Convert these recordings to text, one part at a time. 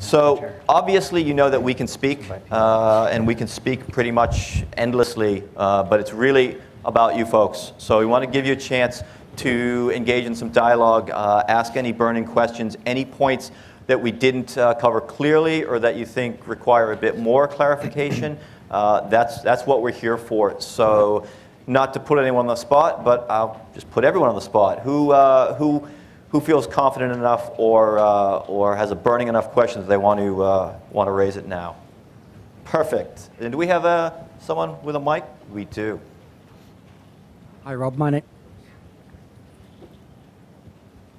So obviously you know that we can speak, and we can speak pretty much endlessly, but it's really about you folks. So we want to give you a chance to engage in some dialogue, ask any burning questions, any points that we didn't cover clearly or that you think require a bit more clarification. That's what we're here for. So not to put anyone on the spot, but I'll just put everyone on the spot. Who feels confident enough or has a burning enough question that they want to raise it now? Perfect. And do we have someone with a mic? We do. Hi, Rob.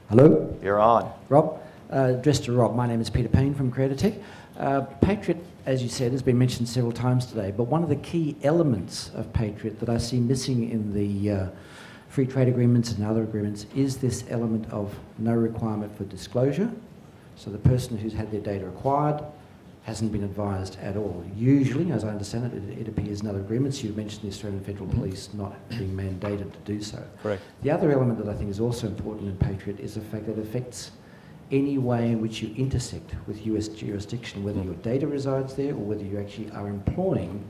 Hello? You're on. Rob. Addressed to Rob. My name is Peter Payne from Creator Tech. Patriot, as you said, has been mentioned several times today, but one of the key elements of Patriot that I see missing in the free trade agreements and other agreements is this element of no requirement for disclosure. So the person who's had their data acquired hasn't been advised at all. Usually, as I understand it, it appears in other agreements. You mentioned the Australian Federal Police not being mandated to do so. Correct. The other element that I think is also important in Patriot is the fact that it affects any way in which you intersect with US jurisdiction, whether your data resides there or whether you actually are employing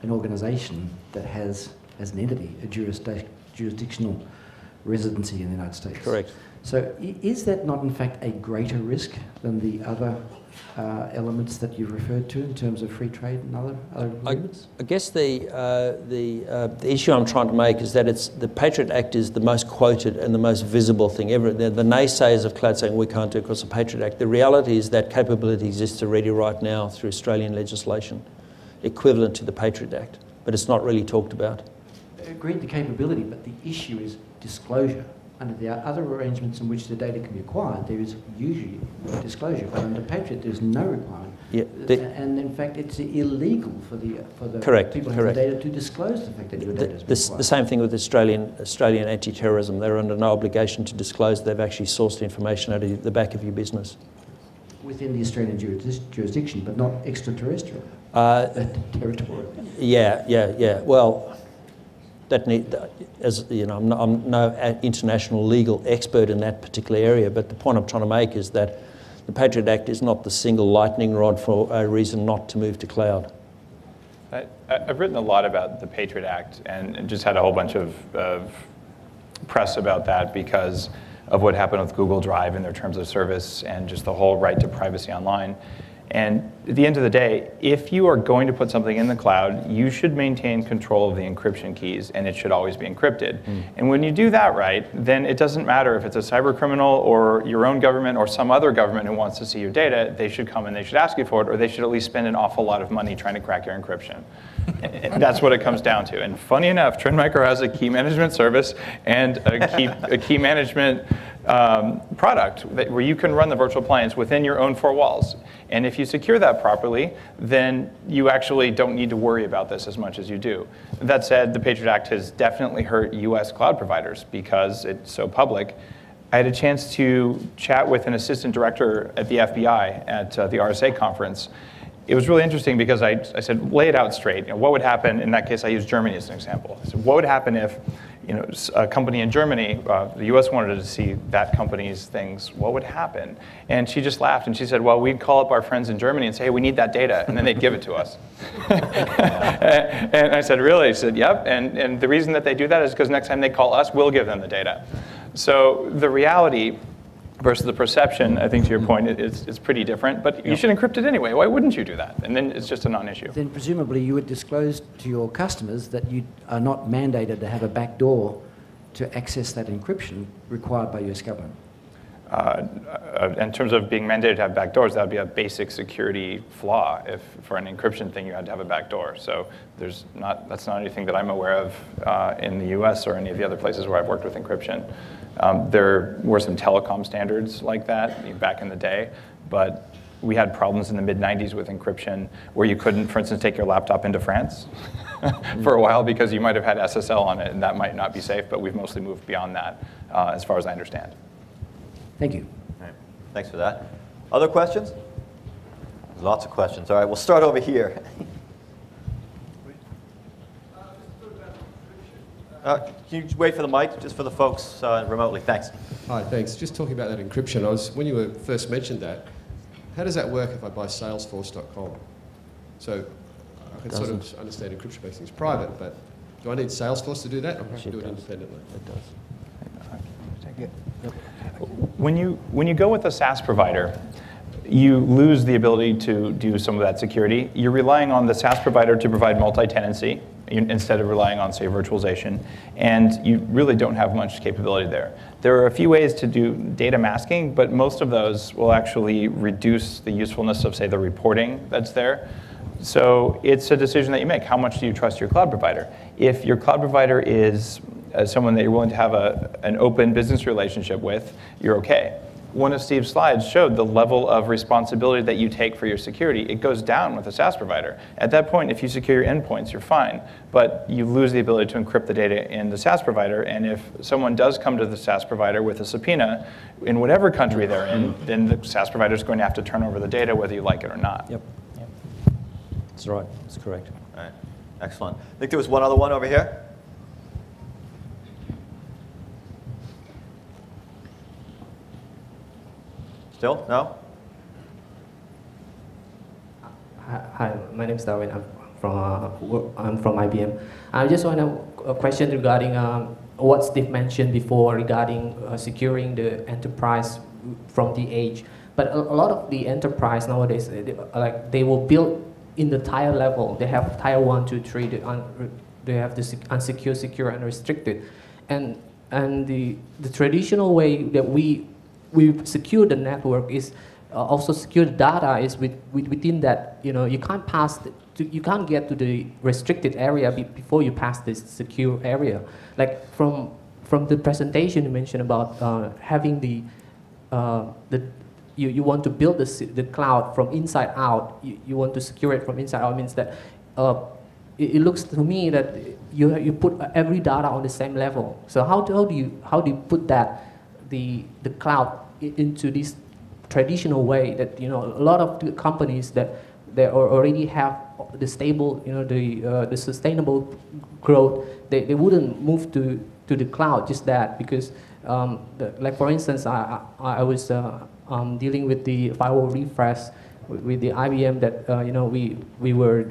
an organisation that has, as an entity, a jurisdictional residency in the United States. Correct. So is that not in fact a greater risk than the other elements that you've referred to in terms of free trade and other agreements? I guess the issue I'm trying to make is that the Patriot Act is the most quoted and the most visible thing ever. The naysayers of cloud saying we can't do it because of the Patriot Act. The reality is that capability exists already right now through Australian legislation, equivalent to the Patriot Act, but it's not really talked about. Agreed, the capability, but the issue is disclosure. Under the other arrangements in which the data can be acquired, there is usually disclosure, but under Patriot there's no requirement. Yeah, and in fact it's illegal for the people who have the data to disclose the fact that your data has been acquired. The same thing with Australian anti-terrorism. They're under no obligation to disclose they've actually sourced information out of the back of your business. Within the Australian jurisdiction, but not extraterrestrial, territorial. Yeah. Well, as you know, I'm no international legal expert in that particular area, but the point I'm trying to make is that the Patriot Act is not the single lightning rod for a reason not to move to cloud. I've written a lot about the Patriot Act and just had a whole bunch of press about that because of what happened with Google Drive and their terms of service and just the whole right to privacy online. And at the end of the day, if you are going to put something in the cloud, you should maintain control of the encryption keys, and it should always be encrypted. And when you do that right, then it doesn't matter if it's a cyber criminal or your own government or some other government who wants to see your data, they should come and they should ask you for it, or they should at least spend an awful lot of money trying to crack your encryption. And that's what it comes down to. And funny enough, Trend Micro has a key management service and a key management product where you can run the virtual appliance within your own four walls. And if you secure that properly, then you actually don't need to worry about this as much as you do. That said, the Patriot Act has definitely hurt US cloud providers because it's so public. I had a chance to chat with an assistant director at the FBI at the RSA conference. It was really interesting because I said, lay it out straight. You know, what would happen, in that case I used Germany as an example. I said, what would happen if a company in Germany, the US wanted to see that company's things, what would happen? And she just laughed and she said, well, we'd call up our friends in Germany and say, hey, we need that data, and then they'd give it to us. And I said, really? She said, yep, and the reason that they do that is because next time they call us, we'll give them the data. So the reality versus the perception, I think to your point, it's pretty different, but you should encrypt it anyway. Why wouldn't you do that? And then it's just a non-issue. Then presumably you would disclose to your customers that you are not mandated to have a backdoor to access that encryption required by US government. In terms of being mandated to have backdoors, that would be a basic security flaw. If for an encryption thing you had to have a backdoor. So that's not anything that I'm aware of in the US or any of the other places where I've worked with encryption. There were some telecom standards like that back in the day, but we had problems in the mid-90s with encryption where you couldn't, for instance, take your laptop into France for a while because you might have had SSL on it, and that might not be safe, but we've mostly moved beyond that as far as I understand. Thank you. All right. Thanks for that. Other questions? There's lots of questions. All right, we'll start over here. Can you wait for the mic, just for the folks remotely? Thanks. Hi, thanks. Just talking about that encryption, when you first mentioned that, how does that work if I buy Salesforce.com? So I can sort of understand encryption makes things private, but do I need Salesforce to do that, or can I do it independently? It does. When you go with a SaaS provider, you lose the ability to do some of that security. You're relying on the SaaS provider to provide multi-tenancy instead of relying on, say, virtualization, and you really don't have much capability there. There are a few ways to do data masking, but most of those will actually reduce the usefulness of, say, the reporting that's there. So it's a decision that you make. How much do you trust your cloud provider? If your cloud provider is someone that you're willing to have an open business relationship with, you're okay. One of Steve's slides showed the level of responsibility that you take for your security. It goes down with a SaaS provider. At that point, if you secure your endpoints, you're fine. But you lose the ability to encrypt the data in the SaaS provider. And if someone does come to the SaaS provider with a subpoena, in whatever country they're in, then the SaaS provider is going to have to turn over the data whether you like it or not. Yep. That's right. That's correct. All right. Excellent. I think there was one other one over here. Still? No? Hi, my name is Darwin. I'm from IBM. I just want a question regarding what Steve mentioned before regarding securing the enterprise from the edge. But a lot of the enterprise nowadays, they will build in the tier level. They have tier 1, 2, 3. They have the unsecure, secure, and restricted. And the traditional way that we secure the network is also secure the data is within that. You can't pass you can't get to the restricted area before you pass this secure area. Like from the presentation you mentioned about having you want to build the cloud from inside out. You want to secure it from inside out means that it looks to me that you put every data on the same level. So how do you put that the cloud into this traditional way that a lot of the companies that they already have the stable the sustainable growth, they wouldn't move to the cloud just that because like for instance I was dealing with the firewall refresh with the IBM that we were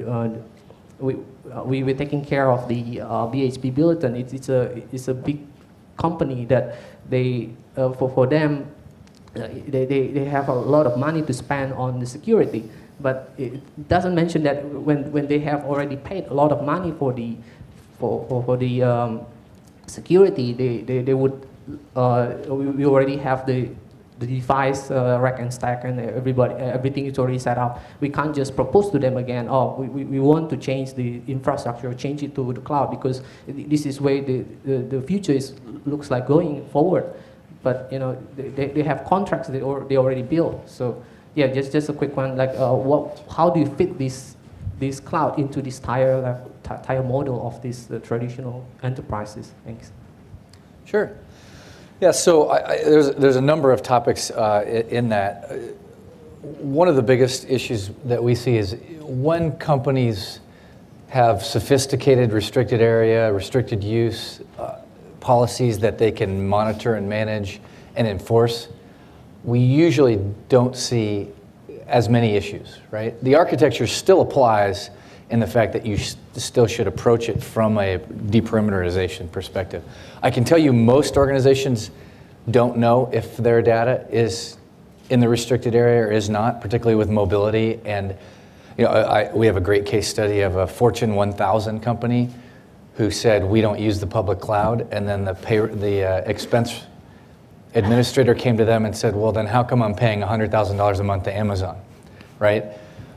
taking care of the BHP Billiton. It's a big company that they for them they have a lot of money to spend on the security, but it doesn't mention that when they have already paid a lot of money for the security, they would we already have the device rack and stack and everything is already set up. We can't just propose to them again, we want to change the infrastructure, change it to the cloud because this is where the future looks like going forward. But they have contracts they already built. So yeah, just a quick one. Like how do you fit this cloud into this tier model of these traditional enterprises? Thanks. Sure. Yeah. So there's a number of topics in that. One of the biggest issues that we see is when companies have sophisticated restricted area, restricted use policies that they can monitor and manage and enforce, we usually don't see as many issues, right? The architecture still applies in the fact that you still should approach it from a deperimeterization perspective. I can tell you most organizations don't know if their data is in the restricted area or is not, particularly with mobility. And we have a great case study of a Fortune 1000 company who said, we don't use the public cloud, and then the expense administrator came to them and said, well, then how come I'm paying $100,000 a month to Amazon, right?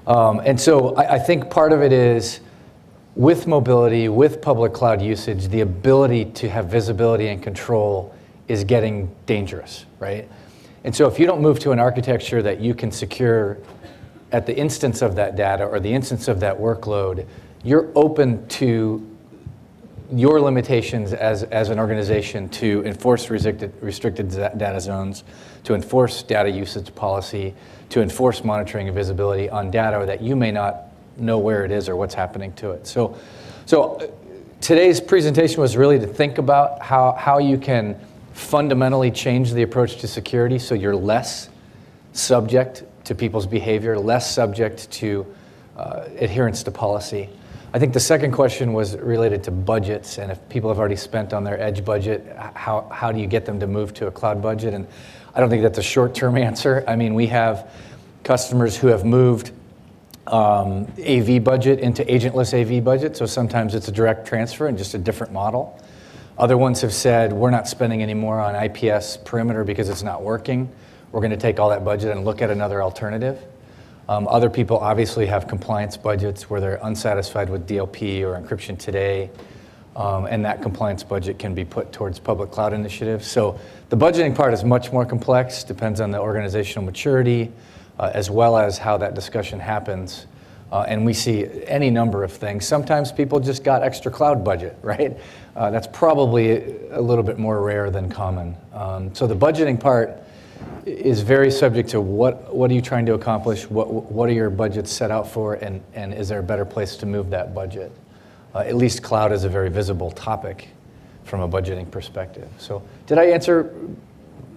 And so I think part of it is, with mobility, with public cloud usage, the ability to have visibility and control is getting dangerous, right? And so if you don't move to an architecture that you can secure at the instance of that data or the instance of that workload, you're open to your limitations as an organization to enforce restricted data zones, to enforce data usage policy, to enforce monitoring and visibility on data that you may not know where it is or what's happening to it. So today's presentation was really to think about how you can fundamentally change the approach to security so you're less subject to people's behavior, less subject to adherence to policy. I think the second question was related to budgets, and if people have already spent on their edge budget, how do you get them to move to a cloud budget? And I don't think that's a short-term answer. I mean, we have customers who have moved AV budget into agentless AV budget, so sometimes it's a direct transfer and just a different model. Other ones have said, we're not spending any more on IPS perimeter because it's not working. We're going to take all that budget and look at another alternative. Other people obviously have compliance budgets where they're unsatisfied with DLP or encryption today, and that compliance budget can be put towards public cloud initiatives. So the budgeting part is much more complex, depends on the organizational maturity, as well as how that discussion happens. And we see any number of things. Sometimes people just got extra cloud budget, right? That's probably a little bit more rare than common. So the budgeting part is very subject to what are you trying to accomplish, what are your budgets set out for, and is there a better place to move that budget? At least cloud is a very visible topic from a budgeting perspective. So did I answer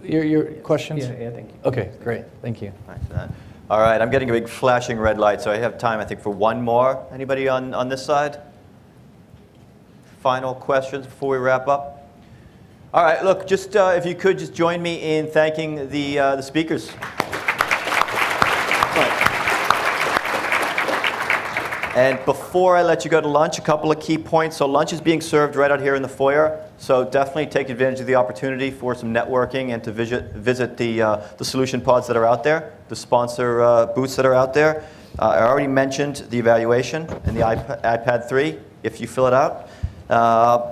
your questions? Yeah, thank you. Okay, great, thank you. Thanks for that. All right, I'm getting a big flashing red light, so I have time, I think, for one more. Anybody on this side? Final questions before we wrap up? All right, look, just if you could just join me in thanking the speakers. And before I let you go to lunch, a couple of key points. So lunch is being served right out here in the foyer. So definitely take advantage of the opportunity for some networking and to visit the solution pods that are out there, the sponsor booths that are out there. I already mentioned the evaluation and the iPad 3, if you fill it out.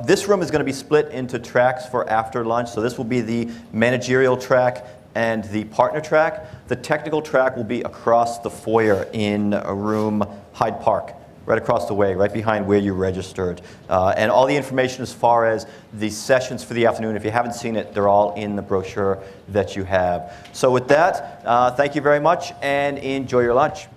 This room is going to be split into tracks for after lunch. So this will be the managerial track and the partner track. The technical track will be across the foyer in a room Hyde Park, right across the way, right behind where you registered. And all the information as far as the sessions for the afternoon, if you haven't seen it, they're all in the brochure that you have. So with that, thank you very much and enjoy your lunch.